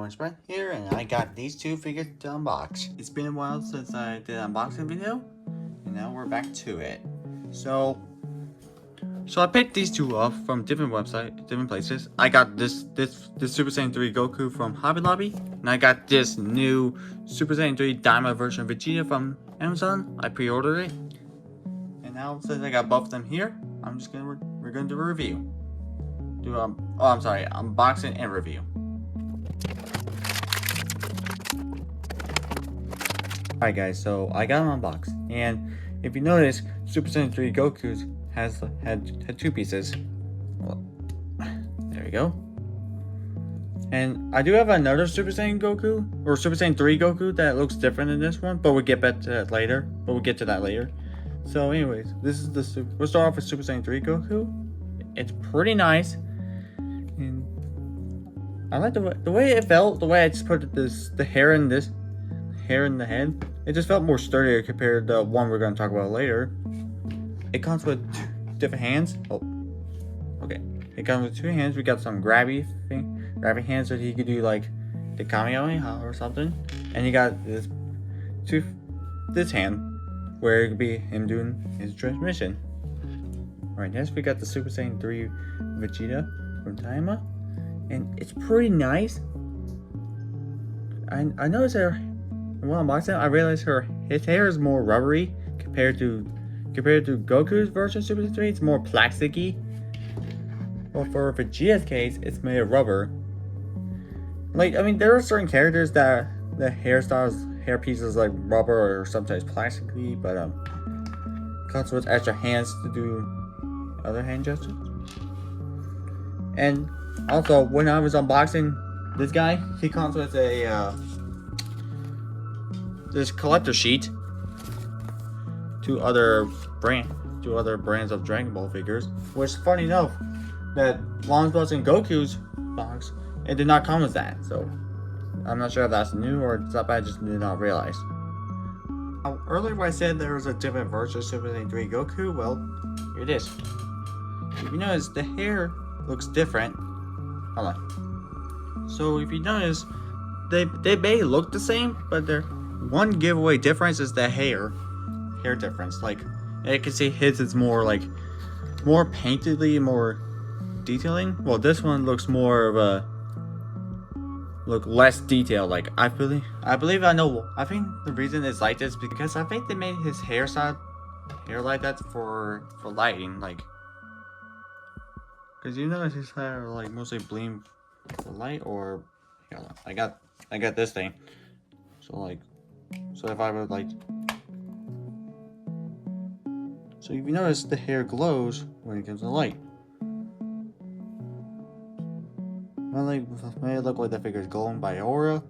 Owen here, and I got these two figures to unbox. It's been a while since I did an unboxing video, and now we're back to it. So I picked these two up from different places. I got this Super Saiyan 3 Goku from Hobby Lobby, and I got this new Super Saiyan 3 Daima version of Vegeta from Amazon. I pre-ordered it, and now since I got both of them here, we're gonna do a review. Unboxing and review. Alright guys, so I got them unboxed, and if you notice, Super Saiyan 3 Goku's had two pieces. Well, there we go. And I do have another Super Saiyan Goku, or Super Saiyan 3 Goku, that looks different than this one, but we'll get back to that later. So anyways, this is we'll start off with Super Saiyan 3 Goku. It's pretty nice. And I like the way it felt, the way I just put the hair in the head. It just felt more sturdier compared to the one we're going to talk about later. It comes with two different hands. Oh, okay. It comes with two hands. We got some grabby hands that he could do like the Kamehameha or something. And you got this hand where it could be him doing his transmission. Alright, next we got the Super Saiyan 3 Vegeta from Daima. And it's pretty nice. I noticed her while unboxing, I realized his hair is more rubbery compared to Goku's version of Super Saiyan 3. It's more plasticky. Well, for Vegeta's case, it's made of rubber. Like, I mean, there are certain characters that the hair pieces like rubber or sometimes plasticky, but comes with extra hands to do other hand gestures. And also, when I was unboxing this guy, he comes with this collector sheet to other brands of Dragon Ball figures. Which, funny enough, that long was in Goku's box, it did not come with that. So I'm not sure if that's new or it's something I just did not realize. Now, earlier when I said there was a different version of Super Saiyan 3 Goku, well, here it is. If you notice, the hair looks different. Hold on. So if you notice, they may look the same, but they're one giveaway difference is the hair difference. Like, you can see his is more paintedly, more detailing. Well, this one looks more of less detailed. Like, I think the reason it's like this because I think they made his hair like that for lighting, like, because you notice his hair like mostly gleam for light. Or here, I got this thing. So if I would like, so if you notice, the hair glows when it comes to light. May look like the figure is glowing by aura.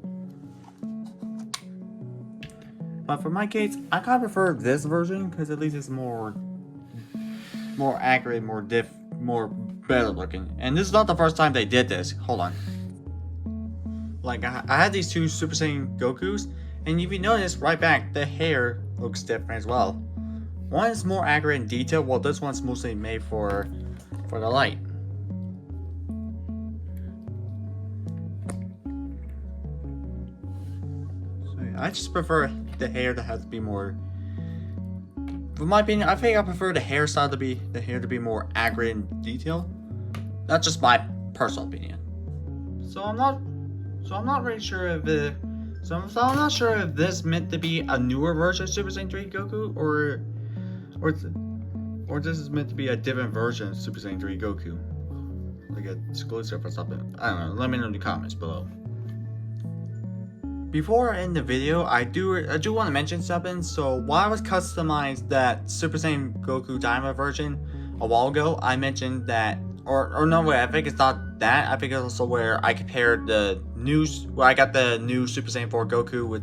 But for my case, I kind of prefer this version because at least it's more accurate, more better looking. And this is not the first time they did this. Hold on. Like, I had these two Super Saiyan Gokus, and if you notice right back, the hair looks different as well. One is more accurate in detail, while this one's mostly made for the light. So yeah, I just prefer the hair to have to be more. For my opinion, I think I prefer the hair to be more accurate in detail. That's just my personal opinion. So I'm not really sure if I'm not sure if this meant to be a newer version of Super Saiyan 3 Goku or this is meant to be a different version of Super Saiyan 3 Goku, like an exclusive or something. I don't know. Let me know in the comments below. Before I end the video, I do want to mention something. So while I was customized that Super Saiyan Goku Daima version a while ago, I mentioned that, or no way, I think it's not that. I think it's also where I compared I got the new Super Saiyan 4 Goku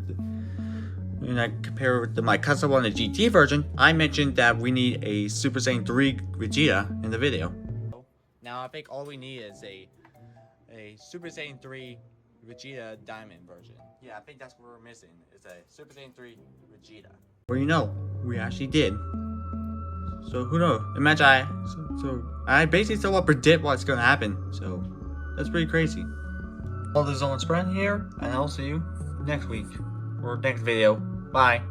and I compare it with my custom one, the GT version. I mentioned that we need a Super Saiyan 3 Vegeta in the video. Now I think all we need is a Super Saiyan 3 Vegeta Diamond version. Yeah, I think that's what we're missing. It's a Super Saiyan 3 Vegeta. Well, you know, we actually did. So who knows? Imagine I basically still predict what's gonna happen. So that's pretty crazy. Well, this is Owen Spradling here, and I'll see you next week or next video. Bye.